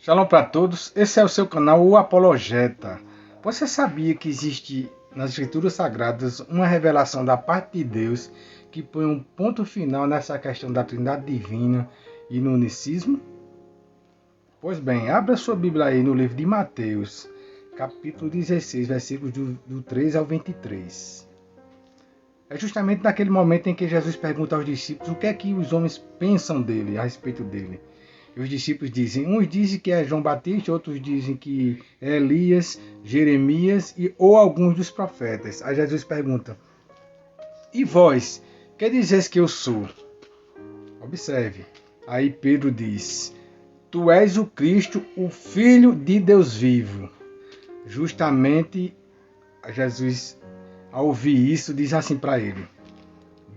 Shalom para todos, esse é o seu canal O Apologeta. Você sabia que existe nas Escrituras Sagradas uma revelação da parte de Deus que põe um ponto final nessa questão da Trindade Divina e no unicismo? Pois bem, abra sua Bíblia aí no livro de Mateus, capítulo 16, versículos do 3 ao 23. É justamente naquele momento em que Jesus pergunta aos discípulos o que é que os homens pensam dele, a respeito dele. E os discípulos dizem, uns dizem que é João Batista, outros dizem que é Elias, Jeremias ou alguns dos profetas. Aí Jesus pergunta, e vós, que dizeis que eu sou? Observe, aí Pedro diz, tu és o Cristo, o Filho de Deus vivo. Justamente Jesus, ao ouvir isso, diz assim para ele,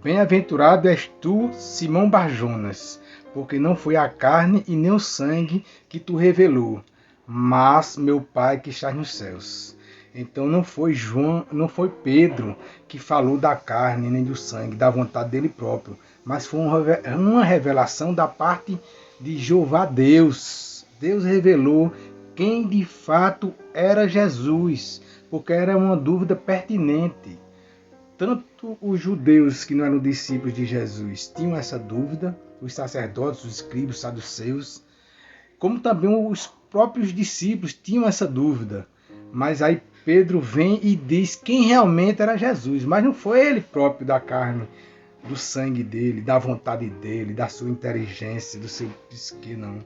bem-aventurado és tu, Simão Barjonas, porque não foi a carne e nem o sangue que tu revelou, mas meu Pai que está nos céus. Então não foi Pedro que falou da carne nem do sangue, da vontade dele próprio, mas foi uma revelação da parte de Jeová Deus. Deus revelou quem de fato era Jesus, porque era uma dúvida pertinente. Tanto os judeus que não eram discípulos de Jesus tinham essa dúvida, os sacerdotes, os escribas, os saduceus, como também os próprios discípulos tinham essa dúvida. Mas aí Pedro vem e diz quem realmente era Jesus, mas não foi ele próprio da carne, do sangue dele, da vontade dele, da sua inteligência, do seu psique, não.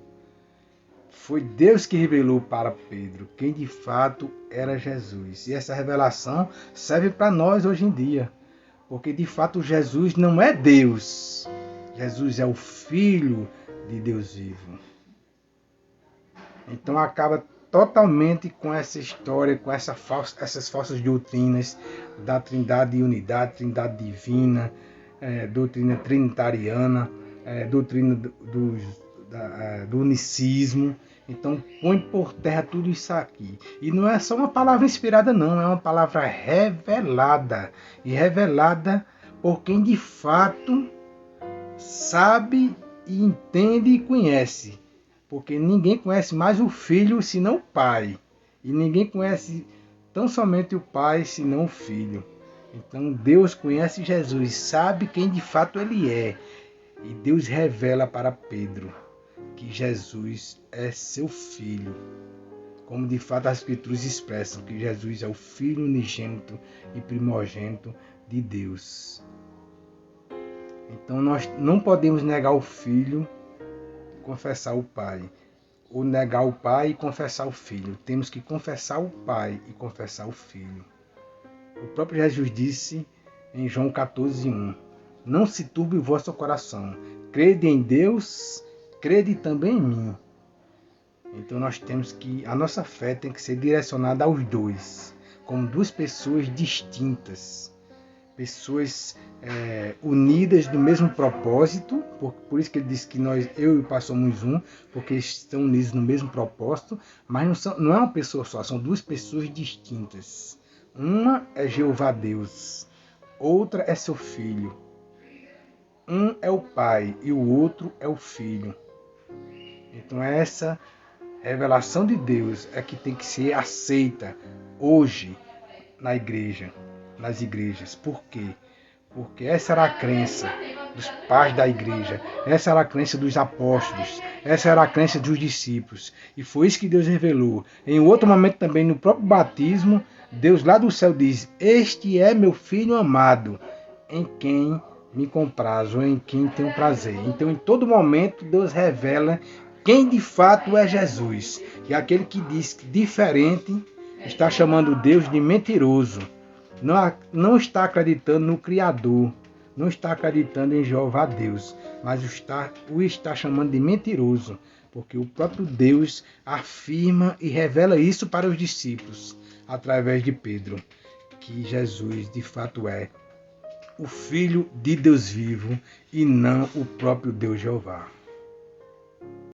Foi Deus que revelou para Pedro quem de fato era Jesus. E essa revelação serve para nós hoje em dia. Porque de fato Jesus não é Deus. Jesus é o Filho de Deus vivo. Então acaba totalmente com essa história, com essas falsas doutrinas da Trindade e Unidade, Trindade Divina, doutrina trinitariana, doutrina do unicismo. Então põe por terra tudo isso aqui. E não é só uma palavra inspirada não, é uma palavra revelada. E revelada por quem de fato sabe, e entende e conhece. Porque ninguém conhece mais o Filho senão o Pai. E ninguém conhece tão somente o Pai senão o Filho. Então Deus conhece Jesus, sabe quem de fato ele é. E Deus revela para Pedro que Jesus é seu Filho. Como de fato as Escrituras expressam que Jesus é o Filho unigênito e primogênito de Deus. Então nós não podemos negar o Filho e confessar o Pai. Ou negar o Pai e confessar o Filho. Temos que confessar o Pai e confessar o Filho. O próprio Jesus disse em João 14:1, não se turbe o vosso coração. Crede em Deus, crede também em mim. Então nós temos que, a nossa fé tem que ser direcionada aos dois, como duas pessoas distintas, pessoas unidas no mesmo propósito, por isso que ele disse que eu e o Pai somos um, porque estão unidos no mesmo propósito, mas não é uma pessoa só, são duas pessoas distintas. Uma é Jeová Deus, outra é seu Filho. Um é o Pai e o outro é o Filho. Então essa revelação de Deus é que tem que ser aceita hoje na igreja, nas igrejas. Por quê? Porque essa era a crença dos pais da igreja, essa era a crença dos apóstolos, essa era a crença dos discípulos. E foi isso que Deus revelou. Em outro momento também, no próprio batismo, Deus lá do céu diz, este é meu Filho amado, em quem me comprazo, em quem tenho prazer. Então em todo momento Deus revela quem de fato é Jesus. E aquele que diz que diferente está chamando Deus de mentiroso. Não está acreditando no Criador. Não está acreditando em Jeová Deus. Mas o está chamando de mentiroso. Porque o próprio Deus afirma e revela isso para os discípulos. Através de Pedro. Que Jesus de fato é o Filho de Deus vivo. E não o próprio Deus Jeová.